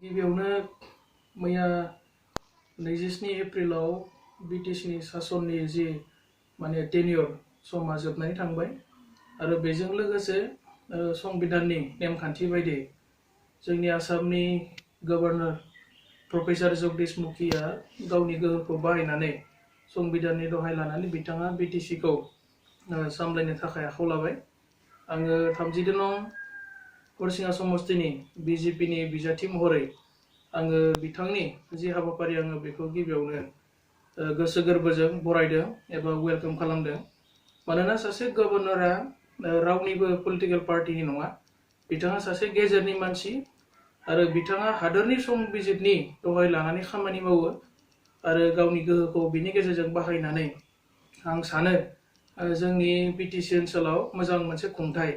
गिबियावनो मैया 27 एप्रिलाव बिटिसिनि सासननि जि माने टेन्योर समा जोबनानै थांबाय आरो बेजों लोगोसे संबिधाननि नेमखान्थि बायदि जोंनि आसामनि गभर्नर प्रफेसर जगदीश मुखिया गावनि गोहोखौ बाहायनानै संबिधाननि दहाय लानानै बिथाङा बिटिसिखौ सामलायनो थाखाय आखायाव लाबाय। आङो 32 नं हरिसिङा समस्तिनि बिजेपिनि बिजाथि महरै आङो बिथांनि जि हाबाफारि आङो बेखौ गिबियावनो गोसो गोरबोजों बरायदों एबा वेलकाम खालामदों। मानोना सासे गभर्नरा रावनिबो पलिटिकल पार्टिनि नङा, बिथाङा सासे गेजेरनि मानसि आरो बिथाङा हादोरनि संबिजितनि दहाय लानानै खामानि मावो आरो गावनि गोहोखौ बिनि गेजेरजों बाहायनानै आं सानो जोंनि बिटिसि ओनसोलाव मोजां मोनसे खुंथाय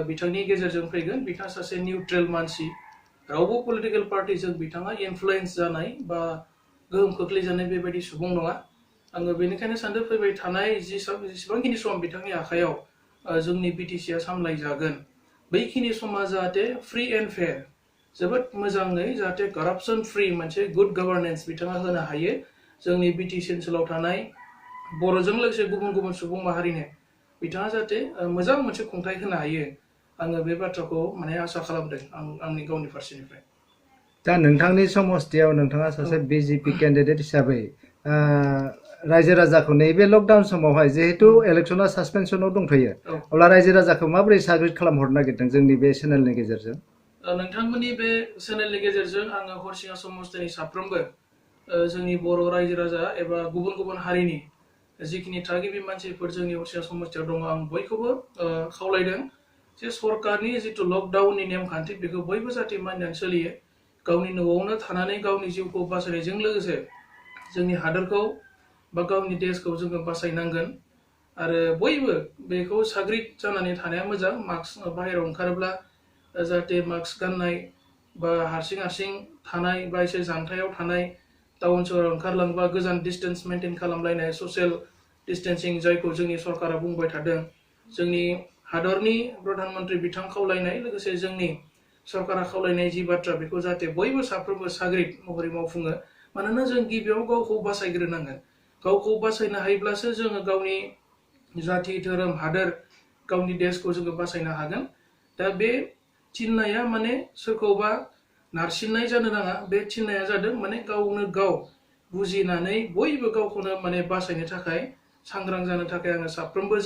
बिथांनि गेजेरजों फैगोन। बिथाङा सासे निउट्रेल मानसि, रावबो पलिटिकल पार्टिजों बिथाङा इनफ्लुएन्स जानाय बा गोहोम खोख्लैजानाय बेबायदि सुबुं नङा। आङो बेनिखायनो सानदों फैबाय थानाय जेसेबांखिनि सम बिथांनि आखायाव जोंनि बिटिसिआ सामलायजागोन, बैखिनि समा जाहाथे फ्रि एन्ड फेयर, जोबोद मोजाङै जाहाथे करापसन फ्रि मोनसे गुड गभर्नेन्स बिथाङा होनो हायो जोंनि बिटिसि ओनसोलाव थानाय बर'जों लोगोसे गुबुन गुबुन सुबुं माहारिनो बिथाङा जाहाथे मोजां मोनसे खुंथाय होनो हायो। आङो बे बाथ्राखौ माने आसा खालामदों आंनि गावनि फारसेनिफ्राय। दा नोंथांनि समस्तियाव नोंथाङा सासे बिजेपि केन्डिडेट हिसाबै रायजो राजाखौ नैबे लकडाउन समावहाय जिहेतु इलेक्शना सासपेनसनाव दंथ'यो, अब्ला रायजो राजाखौ माबोरै साग्रिद खालामहरनो नागिरदों जोंनि बे चेनेलनि गेजेरजों? नोंथांमोननि बे चेनेलनि गेजेरजों आङो हरिसिङा समस्तिनि साफ्रोमबो जोंनि बर' रायजो राजा एबा गुबुन गुबुन हारिनि जिखिनि थागिबि मानसिफोर जोंनि हरिसिङा समस्तियाव दङ, आं बयखौबो खावलायदों जे सरकारनि जिथु लकडाउननि नेमखान्थि बेखौ बयबो जाहाथे मानिनानै सोलियो। गावनि न'आवनो थानानै गावनि जिउखौ बासायनायजों लोगोसे जोंनि हादोरखौ बा गावनि देशखौ जोङो बासायनांगोन आरो बयबो बेखौ साग्रिद जानानै थानाया मोजां। मास्क बाहेरायाव ओंखारोब्ला जाहाथे मास्क गाननाय बा हारसिं हारसिं थानाय बा एसे जानथायाव थानाय, टाउन सहराव ओंखारलांबा गोजान डिस्टेन्स मेनटेन खालामलायनाय, ससियेल डिस्टेन्सिं जायखौ जोंनि सरकारा बुंबाय थादों, जोंनि हादरनि प्रधानमन्त्रि बिथां खावलायनाय लोगोसे जोंनि सरकारा खावलायनाय जि बाथ्रा बेखौ जाहाथे बयबो साफ्रोमबो साग्रिद महरै मावफुङो। मानोना जों गिबियाव गावखौ बासायग्रोनांगोन। गावखौ बासायनो हायोब्लासो जोङो गावनि जाथि धोरोम हादोर गावनि देशखौ जोङो बासायनो हागोन। दा बे थिननाया माने सोरखौबा नारसिननाय जानो नाङा, बे थिननाया जादों माने गावनो गाव बुजिनानै बयबो गावखौनो माने बासायनो थाखाय सांग्रां जानो थाखाय आङो साफ्रोमबो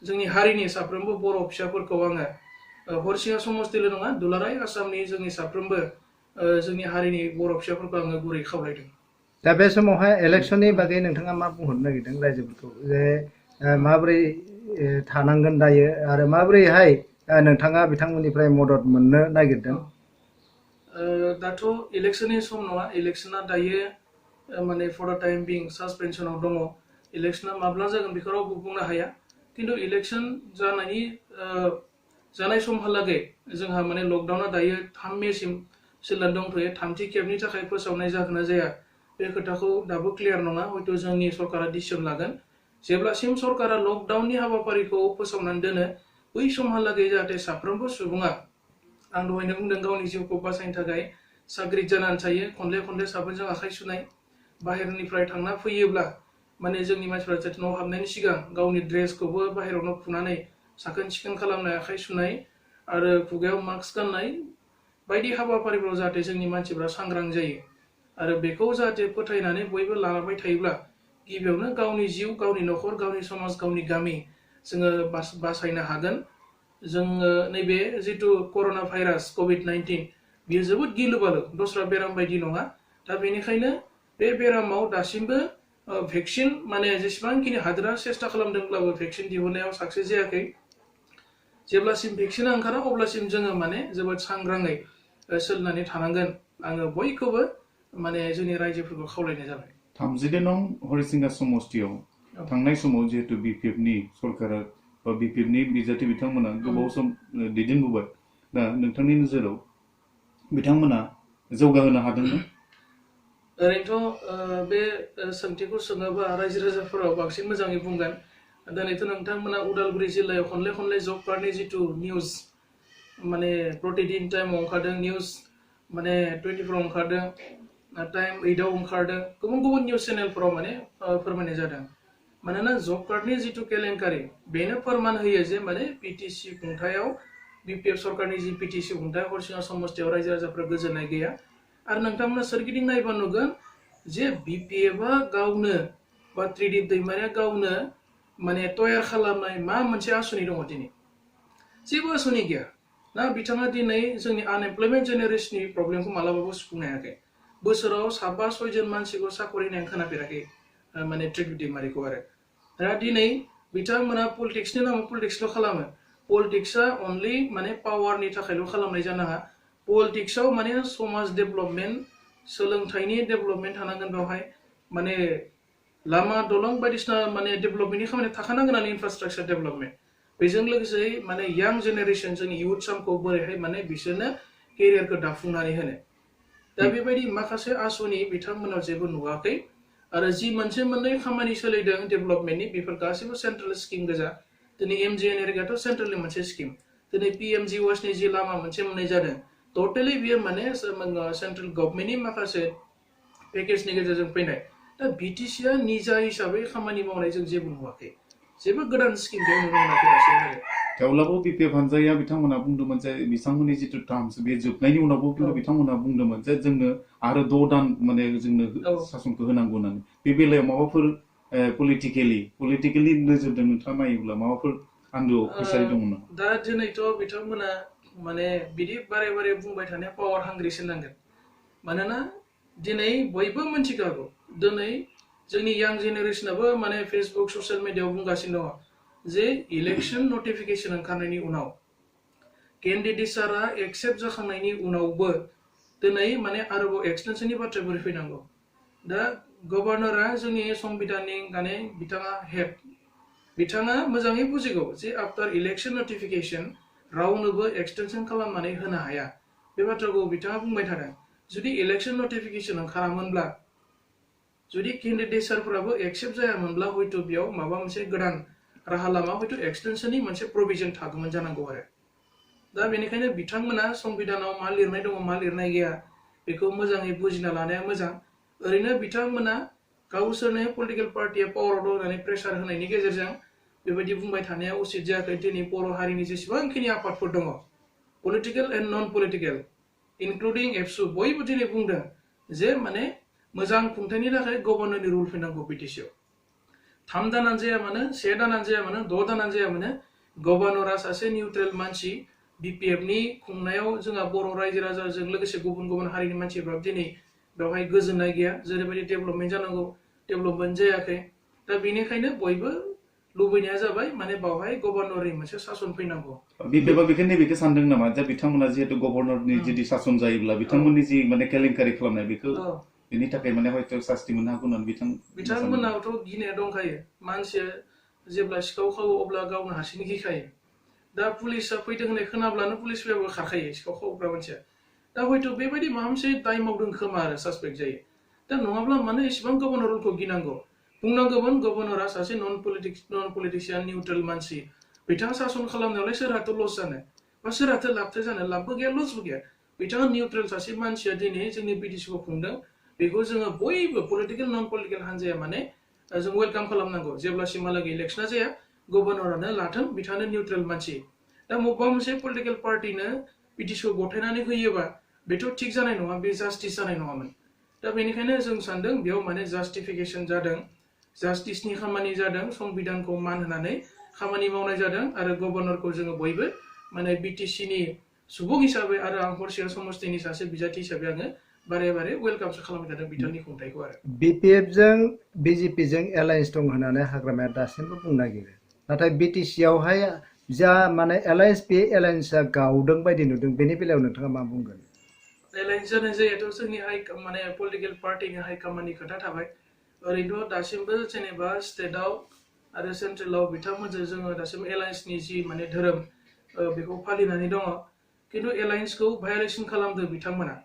जोंनि हारिनि साफ्रोमबो बर' फिसाफोरखौ आङो हरिसिङा समस्तिल' नङा, दुलाराय आसामनि जोंनि साफ्रोमबो जोंनि हारिनि बर' फिसाफोरखौ आङो गुरै खावलायदों। दा बे समावहाय इलेक्शननि बागै नोंथाङा मा बुंहरनो नागिरदों रायजोफोरखौ, जे माबोरै थानांगोन दायो आरो माबोरैहाय नोंथाङा बिथांमोननिफ्राय मदद मोननो नागिरदों? दाथ' इलेक्शननि सम नङा, इलेक्शना दायो माने फर द टाइम बिं सासपेनसनाव दङ। इलेक्शना माब्ला जागोन बेखौ रावबो बुंनो हाया, खिन्थु इलेक्शन जानाय समहालागै जोंहा माने लकडाउना दायो 3 मेसिम सोलिनानै दंथ'यो। थामथि खेबनि थाखाय फोसावनाय जागोन ना जाया बे खोथाखौ दाबो क्लियार नङा, हयथ' जोंनि सरकारा डिसिसन लागोन। जेब्लासिम सरकारा लकडाउननि हाबाफारिखौ फोसावनानै दोनो बै समहालागै जाहाथे साफ्रोमबो सुबुङा, आं दहायनो बुंदों, गावनि जिउखौ बासायनो थाखाय साग्रिद जानानै थायो। खनले खनले साबोनजों आखाइ सुनाय, बाहेरनिफ्राय थांना फैयोब्ला माने जोंनि मानसिफ्रा जाहाथे न'आव हाबनायनि सिगां गावनि ड्रेसखौबो बाहेरायावनो फुनानै साखोन सिखोन खालामनाय, आखाइ सुनाय आरो खुगायाव मास्क गाननाय बायदि हाबाफारिफोराव जाहाथे जोंनि मानसिफ्रा सांग्रां जायो आरो बेखौ जाहाथे फोथायनानै बयबो लालांबाय थायोब्ला गिबियावनो गावनि जिउ, गावनि न'खर, गावनि समाज, गावनि गामि जोङो बासायनो हागोन। जोङो नैबे जिथु कर'ना भाइरास कभिड-19 बियो जोबोद गिलु बालु, दस्रा बेराम बायदि नङा। दा बेनिखायनो बे बेरामाव दासिमबो भेक्सिन माने जेसेबांखिनि हादोरा सेस्था खालामदोंब्लाबो भेक्सिन दिहुननायाव साक्सेस जायाखै। जेब्लासिम भेक्सिना ओंखारा अब्लासिम जोङो माने जोबोद सांग्राङै सोलिनानै थानांगोन। आङो बयखौबो माने जोंनि रायजोफोरखौ खावलायनाय जाबाय। 32 नं हरिसिङा समस्तियाव थांनाय समाव जिहेतु बिपिएफनि सरकारा बा बिपिएफनि बिजाथि बिथांमोना गोबाव सम दैदेनबोबाय, दा नोंथांनि नोजोराव बिथांमोना जौगाहोनो हादोंना? ओरैनोथ' बे सोंथिखौ सोङोबा रायजो राजाफोराव बांसिन मोजाङै बुंगोन। दिनैथ' नोंथांमोना उदालगुरि जिल्लायाव खनले खनले जब कार्डनि जिथु निउज माने प्रतिदिन टाइमाव ओंखारदों निउज, माने 24 ओंखारदों टाइम 8 आव ओंखारदों गुबुन गुबुन निउज चेनेलफोराव माने फोरमायनाय जादों मानोना जब कार्डनि जिथु केलेंकारि बेनो फोरमान होयो जे माने पिटिसि खुंथायाव बिपिएफ सरकारनि जि पिटिसि खुंथाय हरिसिंगा समस्तियाव रायजो राजाफ्रा गोजोननाय गैया आरो नोंथांमोना सोरगिदिं नायबा नुगोन जे बिपिएफआ गावनो बा त्रिदिप दैमारिया गावनो माने तयार खालामनाय मा मोनसे आसुनि दङ दिनै जेबो आसुनि गैया ना बिथाङा दिनै जोंनि आनएमप्लयमेन्ट जेनेरेशननि प्रब्लेमखौ मालाबाबो सुफुंनो हायाखै बोसोराव 7-6 जन मानसिखौ साखरि होनाय खोनाफेराखै माने त्रिदिप दैमारिखौ आरो दा दिनै बिथांमोना पलिटिक्सनि नामाव पलिटिक्सल' खालामो पलिटिक्सआ अनलि माने पावारनि थाखायल' खालामनाय जानाङा पलिटिक्सआव माने समाज डेभेलपमेन्ट सोलोंथाइनि डेभेलपमेन्ट थानांगोन बेवहाय माने लामा दलं बायदिसिना माने डेभेलपमेन्टनि खामानि थाखानांगोन आरो इनफ्रास्ट्राक्चार डेभेलपमेन्ट बेजों लोगोसे माने यां जेनेरेशन जोंनि इयुथ सामखौ बोरैहाय माने बिसोरनो केरियारखौ दाफुंनानै होनो दा बेबायदि माखासे आसुनि बिथांमोनाव जेबो नुवाखै आरो जि मोनसे मोननै खामानि सोलिदों डेभेलपमेन्टनि बेफोर गासैबो सेन्ट्रेल स्किम गोजा दिनै एमजिएनआरएगाथ' सेन्ट्रेलनि मोनसे स्किम दिनै पिएमजिवासनि जि लामा मोनसे मोननाय जादों टटेलि बियो माने सेन्ट्रेल गभर्नमेन्टनि माखासे पेकेजनि गेजेरजों फैनाय दा बिटिसिआ निजा हिसाबै खामानि मावनाय जों जेबो नुवाखै जेबो गोदान स्किम बेयाव नुनो मोनाखै दासिमहालागै थेवब्लाबो बिपिएफ हानजाया बिथांमोना बुंदोंमोन जे बिथांमोननि जिथु टार्म्स बे जोबनायनि उनावबो खिन्थु बिथांमोना बुंदोंमोन जे जोंनो आरो 6 दान माने जोंनो सासनखौ होनांगौ होननानै बे बेलायाव माबाफोर पलिटिकेलि नोजोरजों नोंथाङा नायोब्ला माबाफोर आन्दोआव फैसारि दङ नामा दा दिनैथ' बिथांमोना माने बिदि बारे बारे बुंबाय थानाया पावार हांग्रिसो नांगोन मानोना दिनै बयबो मिन्थिखागौ दिनै जोंनि यां जेनेरेशनाबो माने फेसबुक ससियेल मिडियायाव बुंगासिनो दङ जे इलेक्शन नटिफिकेशन ओंखारनायनि उनाव केन्डिडेटसारा एक्सेप्ट जाखांनायनि उनावबो दिनै माने आरोबाव एक्सटेनसननि बाथ्रा बोरै फैनांगौ दा गभर्नरा जोंनि संबिधाननि माने बिथाङा हेड बिथाङा मोजाङै बुजिगौ जे आफ्टार इलेक्शन नटिफिकेशन रावनोबो एक्सटेनसन खालामनानै होनो हाया बे बाथ्राखौ बिथाङा बुंबाय थादों जुदि इलेक्शन नटिफिकेशन ओंखारामोनब्ला जुदि केन्डिडेटसारफोराबो एक्सेप्ट जायामोनब्ला हयथ' बेयाव माबा मोनसे गोदान राहा लामा हयथ' एक्सटेनसननि मोनसे प्रभिजन थागौमोन जानांगौ आरो दा बेनिखायनो बिथांमोना संबिधानाव मा लिरनाय दङ मा लिरनाय गैया बेखौ मोजाङै बुजिना लानाया मोजां ओरैनो बिथांमोना गावसोरनो पलिटिकेल पार्टिया पावाराव दं होननानै प्रेसार होनायनि गेजेरजों बेबायदि बुंबाय थानाया उचित जायाखै दिनै बर' हारिनि जेसेबांखिनि आफादफोर दङ political and non political including एबसु बयबो दिनै बुंदों जे माने मोजां खुंथायनि थाखाय गभर्नरनि रुल फैनांगौ बिटिसिआव 3 दानानो जाया मानो 1 दानानो जाया मानो 6 दानानो जाया मानो गभर्नरा सासे निउट्रेल मानसि बिपिएफनि खुंनायाव जोंहा बर' रायजो राजाजों लोगोसे गुबुन गुबुन हारिनि मानसिफ्रा दिनै बेवहाय गोजोननाय गैया जेरैबायदि डेभेलपमेन्ट जानांगौ डेभेलपमेन्ट जायाखै दा बेनिखायनो बयबो लुबैनाया जाबाय माने बावहाय गभर्नरनि मोनसे सासन फैनांगौ बिपिएफआ बेखौ सानदों नामा जे बिथांमोना जिहेतु गभर्नरनि जुदि सासन जायोब्ला बिथांमोननि जि माने केलेंकारि खालामनाय बेखौ बेनि थाखाय माने हयथ' शास्ति मोननो हागौ होननानै बिथांमोनावथ' गिनाया दंखायो मानसिया जेब्ला सिखाव खावो अब्ला गावनो हारसिंनो गिखायो दा पुलिसा फैदों होननाय खोनाब्लानो पुलिसफोराबो खारखायो सिखाव खावग्रा मानसिया दा हयथ' बेबायदि माबा मोनसे दाय मावदों खोमा आरो सासपेक्ट जायो दा नङाब्ला मानो एसेबां गभर्नरखौ गिनांगौ बुंनांगौमोन गभर्नरा सासे नन पलिटिशियान निउट्रेल मानसि बिथाङा सासन खालामनायावलाय सोरहाथ' लस जानो बा सोरहाथ' लाबथो जानो लाबबो गैया लसबो गैया बिथाङा निउट्रेल सासे मानसिया दिनै जोंनि बिटिसिखौ खुंदों बेखौ जोङो बयबो पलिटिकेल नन पलिटिकेल हान्जाया माने जों वेलकाम खालामनांगौ जेब्लासिमहालागै इलेक्शना जाया गभर्नरानो लाथों बिथाङानो निउट्रेल मानसि दा बबेबा मोनसे पलिटिकेल पार्टिनो बिटिसिखौ गथायनानै होयोबा बेथ' थिग जानाय नङा बे जास्टिस जानाय नङामोन दा बेनिखायनो जों सानदों बेयाव माने जास्टिफिकेशन जादों जास्टिसनि खामानि जादों संबिधानखौ मान होनानै खामानि मावनाय जादों आरो गभर्नरखौ जोङो बयबो माने बिटिसिनि सुबुं हिसाबै आरो आं हरिसिंगा समस्तिनि सासे बिजाथि हिसाबै आङो बारे बारे वेलकामसो खालामबाय थादों बिथांनि खुंथायखौ आरो बिपिएफजों बिजेपिजों एलायन्स दं होननानै हाग्रामाया दासिमबो बुंनो नागिरो नाथाय बिटिसिआवहाय जा माने एलायन्स बे एलायन्सआ गावदों बायदि नुदों बेनि बेलायाव नोंथाङा मा बुंगोन एलायन्स जानाय जायोथ' जोंनि माने पलिटिकेल पार्टिनि हाइकमान्डनि खोथा थाबाय ओरैनोथ' दासिमबो जेनेबा स्टेटआव आरो सेन्ट्रेलाव बिथांमोनजों जोङो दासिम एलायन्सनि जि माने धोरोम बेखौ फालिनानै दङ खिन्थु एलायन्सखौ भायलेसन खालामदों बिथांमोना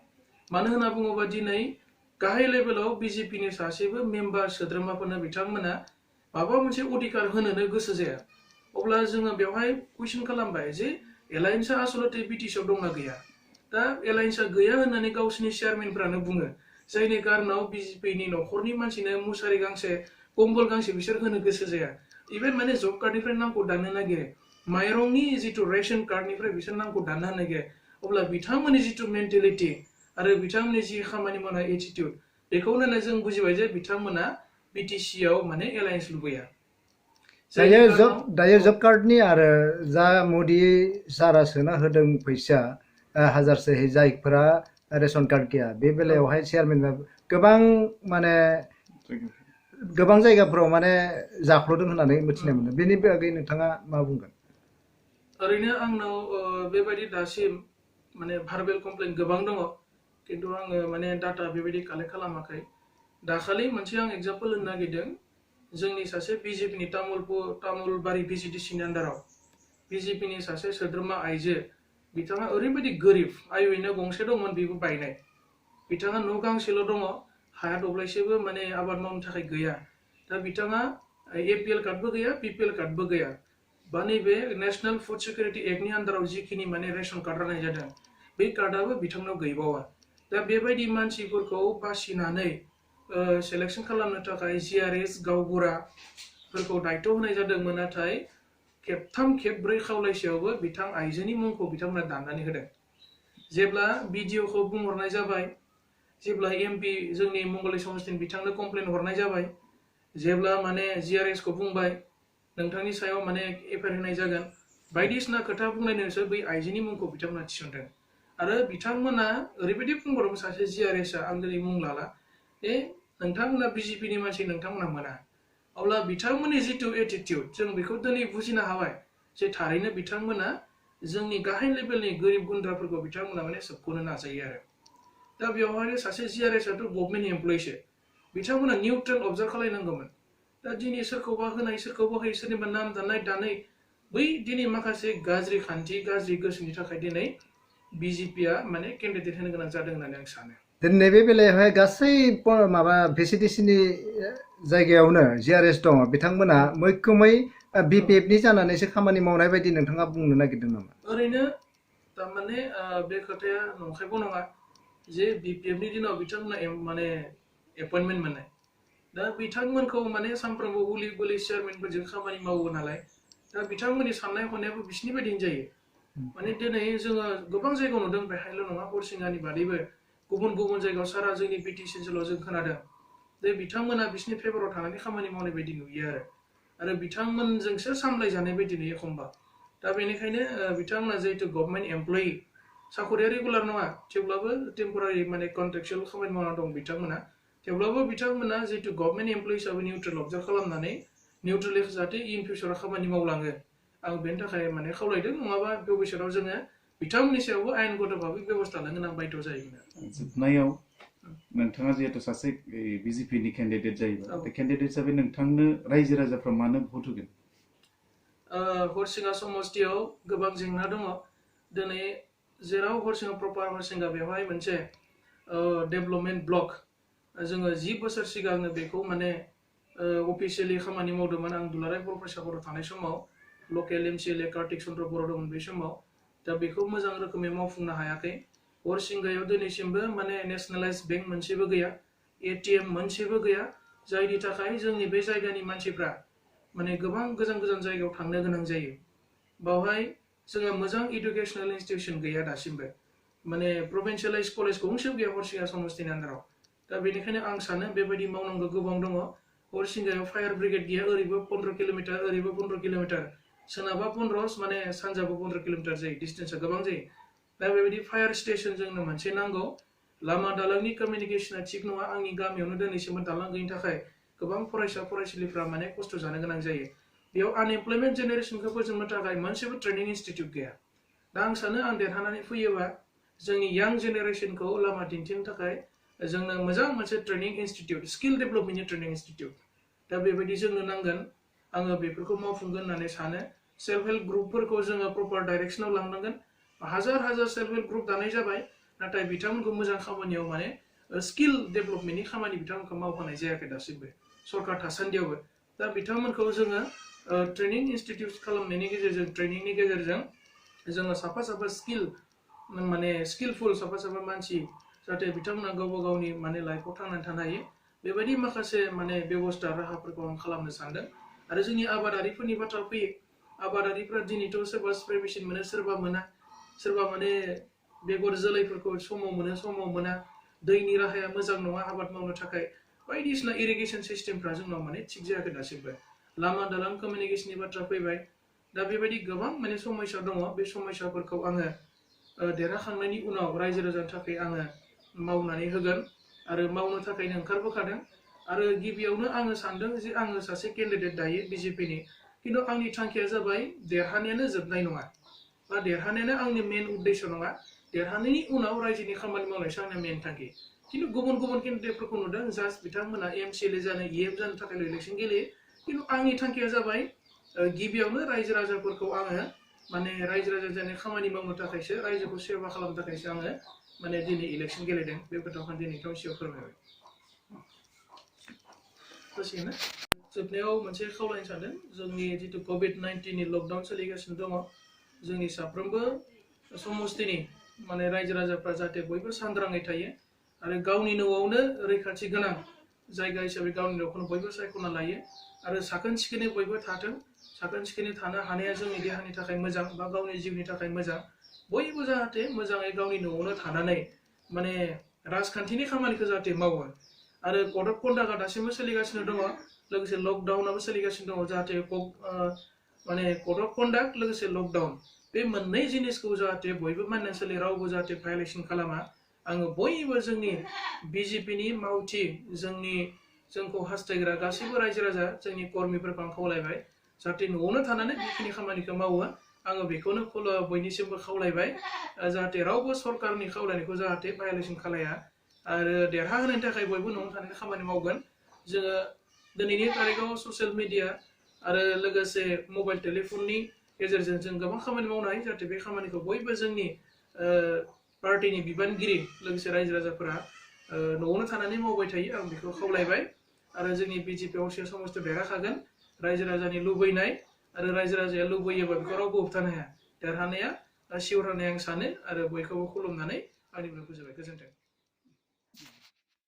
मानो होनना बुङोबा दिनै गाहाय लेभेलाव बिजेपिनि सासेबो मेम्बार सोद्रोमाफोरनो बिथांमोना माबा मोनसे अधिकार होनोनो गोसो जाया अब्ला जोङो बेवहाय कुइसन खालामबाय जे एलायन्सआ आसलते बिटिसिआव दंना गैया दा दा एलायन्सआ गैया होननानै गावसोरनि चेयारमेनफ्रानो बुङो जायनि कारनाव बिजेपिनि न'खरनि मानसिनो मुसारि गांसे कम्बल गांसे बिसोर होनो गोसो जाया इभेन माने जब कार्डनिफ्राय नामखौ दाननो नागिरो माइरंनि जिथु रेशन कार्डनिफ्राय बिसोर नामखौ दाननो नागिरो अब्ला बिथांमोननि जिथु मेन्टेलिटि आरो बिथांमोननि जि खामानि मावनाय एटिट्युड बेखौ नायना जों बुजिबाय जे बिथांमोना बिटिसि आव माने एलायन्स लुबैया दायो जब कार्डनि आरो जा मोदी सारा सोना होदों फैसा हाजारसे जायफोरा रेशन कार्ड गैया बे बेलायावहाय चेयारमेना गोबां माने गोबां जायगाफोराव माने जाख्ल'दों होननानै मिथिनो मोनो बेनि बागै नोंथाङा मा बुंगोन ओरैनो आंनाव बेबायदि दासिम माने भार्बेल कमप्लेन गोबां दङ खिन्थु आङो माने डाटा बेबायदि कालेक्ट खालामाखै दाखालि मोनसे आं एग्जाम्पल होनो नागिरदों जोंनि सासे बिजेपिनि तामुलबारि भिजिडिसिनि आन्डाराव बिजेपिनि सासे सोद्रोमा आइजो बिथाङा ओरैबायदि गोरिब आइवेनो गंसे दंमोन बेबो बायनाय बिथाङा न' गांसेल' दङ हाया दब्लायसेबो माने आबाद मावनो थाखाय गैया दा बिथाङा एपिएल कार्डबो गैया बिपिएल कार्डबो गैया बा नैबे नेशनेल फुड सिकिउरिटि एक्टनि आन्डाराव जिखिनि माने रेशन कार्ड राननाय जादों बे कार्डआबो बिथांनाव गैबावा दा बेबायदि मानसिफोरखौ बासिनानै सेलेक्सन खालामनो थाखाय जिआरएस गावबुराफोरखौ दायथ' होनाय जादोंमोन नाथाय खेबथाम खेबब्रै खावलायसेयावबो बिथां आइजोनि मुंखौ बिथांमोना दाननानै होदों जेब्ला बिडिअखौ बुंहरनाय जाबाय जेब्ला एमपि जोंनि मंगलदै समस्तिनि बिथांनो कमप्लेन हरनाय जाबाय जेब्ला माने जिआरएस खौ बुंबाय नोंथांनि सायाव माने एफआइआर होनाय जागोन बायदिसिना खोथा बुंनायनोसो बै आइजोनि मुंखौ बिथांमोना थिसनदों आरो बिथांमोना ओरैबायदि बुंबावदों सासे जिआरएसआ आं दिनै मुं लाला नोंथांमोना बिजेपिनि मानसि नोंथांमोना मोना अब्ला बिथांमोननि जिथु एटिट्युड जों बेखौ दिनै बुजिनो हाबाय जे थारैनो बिथांमोना जोंनि गाहाय लेभेलनि गोरिब गुन्द्राफोरखौ बिथांमोना माने सोबख'नो नाजायो आरो दा बेवहाय सासे जिआरएसआथ' गभर्नमेन्ट एमप्लयिसो बिथांमोना निउट्रेल अबजार्भ खालामनांगौमोन दा दिनै सोरखौबा होनाय सोरखौबा होयो सोरनिबा नाम दानै बै दिनै माखासे गाज्रि खान्थि गाज्रि गोसोनि थाखाय दिनै बिजेपिआ माने केन्डिडेट होनो गोनां जादों होननानै आं सानो नैबे बेलायावहाय गासै माबा भिसिडिसिनि जायगायावनो जिआरएस दङ बिथांमोना मैखोमै बिपिएफनि जानानैसो खामानि मावनाय बायदि नोंथाङा बुंनो नागिरदों नामा ओरैनो थारमाने बे खोथाया नंखायबो नङा जे बिपिएफनि दिनाव बिथांमोना माने एपइन्टमेन्ट मोननाय दा बिथांमोनखौ माने सानफ्रोमबो उलि बुलि चेयारमेनफोरजों खामानि मावो नालाय दा बिथांमोननि साननाय हनायाबो बिसिनि बायदिनो जायो माने दिनै जोङो गोबां जायगायाव नुदों बेहायल' नङा हरिसिंगानि बादैबो गुबुन गुबुन जायगायाव सारा जोंनि बिटिसि ओनसोलाव जों खोनादों जे बिथांमोना बिसिनि फेभराव थानानै खामानि मावनाय बायदि नुयो आरो बिथांमोनजोंसो सामलायजानाय बायदि नुयो एखमबा दा बेनिखायनो बिथांमोना जिहेतु गभर्नमेन्ट एमप्लयि साखरिया रेगुलार नङा थेवब्लाबो टेम्परारि माने कन्ट्रेक्चुयेल खामानि मावना दं बिथांमोना थेवब्लाबो बिथांमोना जिहेतु गभर्नमेन्ट एमप्लयि हिसाबै निउट्रेल अबजार्भ खालामनानै निउट्रेलि जाहाथे इन फिउचाराव खामानि मावलाङो आं बेनि थाखाय माने खावलायदों नङाबा भबिष्यतआव जोङो बिथांमोननि सायावबो आयेनगत भाबै बेबस्था लानो गोनां बायद' जायोमोन जोबनायाव नोंथाङा जिहेतु सासे बिजेपिनि केन्डिडेट जायोबा बे केन्डिडेट हिसाबै नोंथांनो रायजो राजाफ्रा मानो भट होगोन हरिसिंगा समस्तियाव गोबां जेंना दङ दिनै जेराव हरिसिंगा प्रपार हरिसिंगा बेवहाय मोनसे डेभेलपमेन्ट ब्लक जोङो 10 बोसोर सिगांनो बेखौ माने अफिसियेलि खामानि मावदोंमोन आं दुलाराय बर' फरायसालियाव थानाय समाव लकेल एमसिएलए कार्तिक चन्द्र बर' दंमोन बे समाव दा बेखौ मोजां रोखोमै मावफुंनो हायाखै हरिसिंगायाव दिनैसिमबो माने नेशनेलाइज बेंक मोनसेबो गैया एटिएम मोनसेबो गैया जायनि थाखाय जोंनि बे जायगानि मानसिफ्रा माने गोबां गोजान गोजान जायगायाव थांनो गोनां जायो बावहाय जोङो मोजां इडुकेसनेल इनस्टिट्यूशन गैया दासिमबो माने प्रभिन्सियेलाइज कलेज गंसेबो गैया हरिसिंगा समस्तिनि आन्डाराव दा बेनिखायनो आं सानो बेबायदि मावनांगौ गोबां दङ हरिसिंगायाव फायार ब्रिगेड गैया ओरैबो 15 किल'मिटार ओरैबो 15 किल'मिटार सोनाबा 15 माने सानजाबो 15 किल'मिटार जायो डिस्टेन्सआ गोबां जायो दा बेबायदि फायार स्टेशन जोंनो मोनसे नांगौ लामा दालांनि कमिउनिकेशना थिग नङा आंनि गामियावनो दिनैसिमबो दालां गैयिनि थाखाय गोबां फरायसा फरायसुलिफ्रा माने खस्थ' जानो गोनां जायो बेयाव आनएमप्लयमेन्ट जेनेरेशनखौ फोजोबनो थाखाय मोनसेबो ट्रेनिं इनस्टिट्यूट गैया दा आं सानो आं देरहानानै फैयोबा जोंनि यां जेनेरेशनखौ लामा दिन्थिनो थाखाय जोंनो मोजां मोनसे ट्रेनिं इनस्टिट्यूट स्किल डेभेलपमेन्टनि ट्रेनिं इनस्टिट्यूट दा बेबायदि जोंनो नांगोन आङो बेफोरखौ मावफुंगोन होननानै सानो सेल्फ हेल्प ग्रुपफोरखौ जोङो प्रपार डाइरेक्सनाव लांनांगोन हाजार हाजार सेल्फ हेल्प ग्रुप दानाय जाबाय नाथाय बिथांमोनखौ मोजां खामानियाव माने स्किल डेभेलपमेन्टनि खामानि बिथांमोनखौ मावहोनाय जायाखै दासिमबो सरकार थासान्दियावबो दा बिथांमोनखौ जोङो ट्रेनिं इनस्टिट्यूट खालामनायनि गेजेरजों ट्रेनिंनि गेजेरजों जोङो साफा साफा स्किल माने स्किलफुल साफा साफा मानसि जाहाथे बिथांमोना गावबा गावनि माने लाइफआव थांनानै थानो हायो बेबायदि माखासे माने बेबस्था राहाफोरखौ आं खालामनो सानदों आरो जोंनि आबादारिफोरनि बाथ्रा फैयो आबादारिफ्रा दिनैथ' सोरबा स्प्रे मेचिन मोनो सोरबा मोना सोरबा माने बेगर जोलैफोरखौ समाव मोनो समाव मोना दैनि राहाया मोजां नङा आबाद मावनो थाखाय बायदिसिना इरिगेसन सिस्टेमफ्रा जोंनाव माने थिग जायाखै दासिमबो लामा दालां कमिउनिकेशननि बाथ्रा फैबाय दा बेबायदि गोबां माने समस्या दङ बे समस्याफोरखौ आङो देरहाखांनायनि उनाव रायजो राजानि थाखाय आङो मावनानै होगोन आरो मावनो थाखायनो ओंखारबोखादों आरो गिबियावनो आङो सानदों जे आङो सासे केन्डिडेट दायो बिजेपिनि खिन्थु आंनि थांखिया जाबाय देरहानायानो जोबनाय नङा बा देरहानायानो आंनि मेन उद्देश्य नङा देरहानायनि उनाव रायजोनि खामानि मावनायसो आंनि मेन थांखि खिन्थु गुबुन गुबुन केन्डिडेटफोरखौ नुदों जास्ट बिथांमोना एमसिएलए जानो इएफ जानो थाखाय इलेक्सन गेलेयो खिन्थु आंनि थांखिया जाबाय गिबियावनो रायजो राजाफोरखौ आङो माने रायजो राजानि खामानि मावनो थाखायसो रायजोखौ सेवा खालामनो थाखायसो आङो माने दिनै इलेक्सन गेलेदों बे खोथाखौ दिनै गावसियाव फोरमायबाय जासिगोन ना जोबनायाव मोनसे खावलायनो सानदों जोंनि जितु COVID-19 लकडाउन सोलिगासिनो दङ जोंनि साफ्रोमबो समस्तिनि माने रायजो राजाफ्रा जाहाथे बयबो सांग्राङै थायो आरो गावनि न'आवनो रैखाथि गोनां जायगा हिसाबै गावनि न'खौनो बयबो सायख'ना लायो आरो साखोन सिखोनै बयबो थाथों साखोन सिखोनै थानो हानाया जोंनि देहानि थाखाय मोजां बा गावनि जिउनि थाखाय मोजां बयबो जाहाथे मोजाङै गावनि न'आवनो थानानै माने राजखान्थिनि खामानिखौ जाहाथे मावो आरो कड अफ कन्डाक्टआ दासिमबो सोलिगासिनो दङ लोगोसे लकडाउनाबो सोलिगासिनो दङ जाहाथे माने कड अफ कन्डाक्ट लोगोसे लकडाउन बे मोननै जिनिसखौ जाहाथे बयबो मानिनानै सोलियो रावबो जाहाथे भायलेसन खालामा आङो बयबो जोंनि बिजेपिनि मावथि जोंखौ हास्थायग्रा गासैबो रायजो राजा जोंनि कर्मिफोरखौ आं खावलायबाय जाहाथे न'आवनो थानानै बेखिनि खामानिखौ मावो आङो बेखौनो बयनिसिमबो खावलायबाय जाहाथे रावबो सरकारनि खावलायनायखौ जाहाथे भायलेसन खालाया आरो देरहाहोनायनि थाखाय बयबो न'आव थानानै खामानि मावगोन जोङो दिनैनि तारिखाव ससियेल मिडिया आरो लोगोसे मबाइल टेलिफननि गेजेरजों जों गोबां खामानि मावनो हायो जाहाथे बे खामानिखौ बयबो जोंनि पार्टीनि बिबानगिरि लोगोसे रायजो राजाफोरा न'आवनो थानानै मावबाय थायो आं बेखौ खावलायबाय आरो जोंनि बिजेपि असिया समस्थियाव देरहाखागोन रायजो राजानि लुबैनाय आरो रायजो राजाया लुबैयोबा बेखौ रावबो होबथानो हाया देरहानाया सिउर होननानै आं सानो आरो बयखौबो खुलुमनानै आंनि बुंनायखौ फोजोबबाय गोजोन्थों